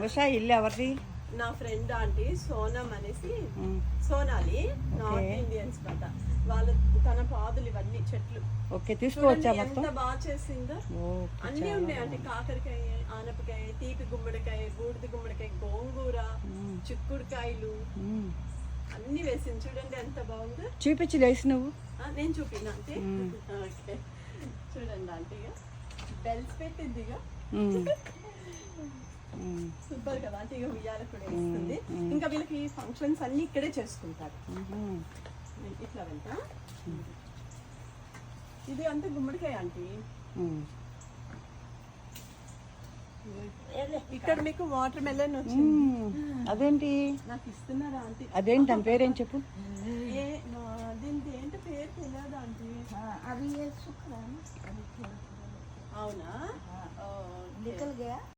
ఉషా ఇల్లు ఎవరిది? నా ఫ్రెండ్ ఆంటీ సోనం అనేసి, సోనాలి, నార్త్ ఇండియన్స్ కదా వాళ్ళు. తన పాదులు ఇవన్నీ చెట్లు. ఓకే, తీసుకోవచ్చా మొత్తం? ఎంత బాగా చేసిందో. అన్నీ ఉన్నాయి అంటే కాకరకాయ, ఆనపకాయ, తీపి గుమ్మడికాయ, బూడిద గుమ్మడికాయ, గోంగూర, చిక్కుడుకాయలు అన్ని వేసింది. చూడండి ఎంత బాగుందో. చూపించి లేసి నువ్వు. నేను చూపినా అంటే ఓకే చూడండి ఆంటీగా బెల్స్ పెట్టిందిగా. సూపర్ కదా అంటే ఇక ఉయ్యాల కూడా వేస్తుంది. ఇంకా వీళ్ళకి ఫంక్షన్స్ అన్ని ఇక్కడే చేసుకుంటారు. ఇట్లా వెళ్తా. ఇది అంతా గుమ్మడికాయ ఆంటీ. ఇక్కడ మీకు వాటర్ మెలన్ వచ్చింది. అదేంటి నాకు ఇస్తున్నారా ఆంటీ? అదేంటి దాని పేరేం చెప్పు. దీనికి ఏంటి పేరు తెలియదు ఆంటీ. अभी ये सूख रहा है ना, అవునా? निकल गया।